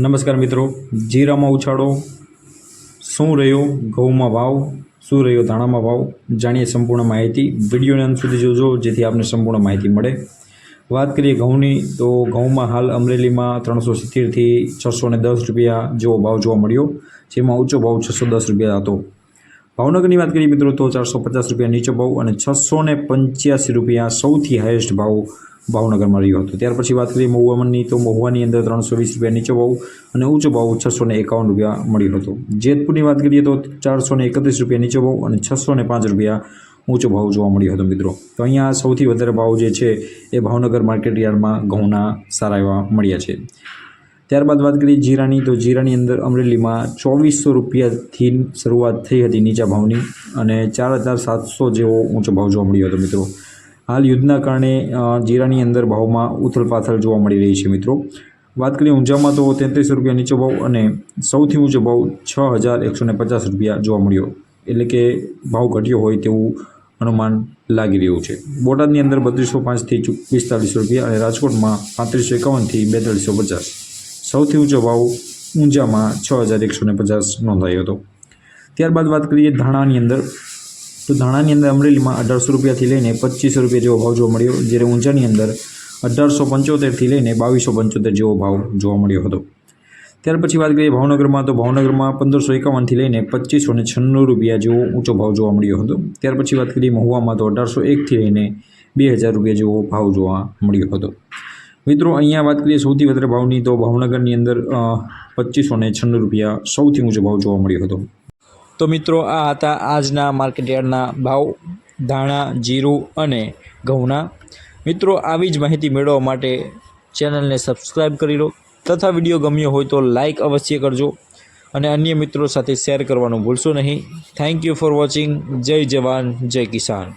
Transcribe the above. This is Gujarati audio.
નમસ્કાર મિત્રો, જીરામાં ઉછાળો શું રહ્યો, ઘઉંમાં ભાવ શું રહ્યો, ધાણામાં ભાવ જાણીએ સંપૂર્ણ માહિતી। વિડીયોને અંત સુધી જોજો જેથી આપને સંપૂર્ણ માહિતી મળે। વાત કરીએ ઘઉંની તો ઘઉંમાં હાલ અમરેલીમાં 370 થી 610 રૂપિયા જેવો ભાવ જોવા મળ્યો, જેમાં ઊંચો ભાવ 610 રૂપિયા હતો। ભાવનગરની વાત કરીએ મિત્રો તો 450 રૂપિયા નીચો ભાવ અને 685 રૂપિયા સૌથી હાઈએસ્ટ ભાવ ભાવનગરમાં રહ્યો હતો। ત્યાર પછી વાત કરીએ મહુવાની તો મહુવાની અંદર 320 રૂપિયા નીચો ભાવ અને ઊંચો ભાવ 651 રૂપિયા મળ્યો હતો। જેતપુરની વાત કરીએ તો 431 રૂપિયા નીચો ભાવ અને 605 રૂપિયા ઊંચો ભાવ જોવા મળ્યો હતો મિત્રો। તો અહીંયા સૌથી વધારે ભાવ જે છે એ ભાવનગર માર્કેટ યાર્ડમાં ઘઉંના સારા એવા મળ્યા છે। ત્યારબાદ વાત કરીએ જીરાની તો જીરાની અંદર અમરેલીમાં 2400 રૂપિયાથી શરૂઆત થઈ હતી નીચા ભાવની અને 4700 જેવો ઊંચો ભાવ જોવા મળ્યો હતો મિત્રો। હાલ યુદ્ધના કારણે જીરાની અંદર ભાવમાં ઉથલપાથલ જોવા મળી રહી છે મિત્રો। વાત કરીએ ઊંઝામાં તો 3300 રૂપિયા નીચો ભાવ અને સૌથી ઊંચો ભાવ 6150 રૂપિયા જોવા મળ્યો, એટલે કે ભાવ ઘટ્યો હોય તેવું અનુમાન લાગી રહ્યું છે। બોટાદની અંદર 3205 થી 4500 રૂપિયા અને રાજકોટમાં 3551 થી 4250 સૌથી ઊંચો ભાવ ઊંઝામાં 6150 નોંધાયો હતો। ત્યારબાદ વાત કરીએ ધાણાની અંદર તો ધાણાની અંદર અમરેલીમાં 1800 રૂપિયાથી લઈને 2500 રૂપિયા જેવો ભાવ જોવા મળ્યો, જ્યારે ઊંઝાની અંદર 1875થી લઈને 2275 જેવો ભાવ જોવા મળ્યો હતો। ત્યાર પછી વાત કરીએ ભાવનગરમાં તો ભાવનગરમાં 1551થી લઈને 2596 રૂપિયા જેવો ઊંચો ભાવ જોવા મળ્યો હતો। ત્યાર પછી વાત કરીએ મહુવામાં તો 1801થી લઈને 2000 રૂપિયા જેવો ભાવ જોવા મળ્યો હતો। મિત્રો અહીંયા વાત કરીએ સૌથી વધારે ભાવની તો ભાવનગરની અંદર 2596 રૂપિયા સૌથી ઊંચો ભાવ જોવા મળ્યો હતો। તો મિત્રો આ હતા આજના માર્કેટયાર્ડના ભાવ ધાણા, જીરું અને ઘઉંના। મિત્રો આવી જ માહિતી મેળવવા માટે ચેનલને સબસ્ક્રાઈબ કરી લો તથા વિડીયો ગમ્યો હોય તો લાઈક અવશ્ય કરજો અને અન્ય મિત્રો સાથે શેર કરવાનું ભૂલશો નહીં। Thank you for watching. જય જવાન જય કિસાન।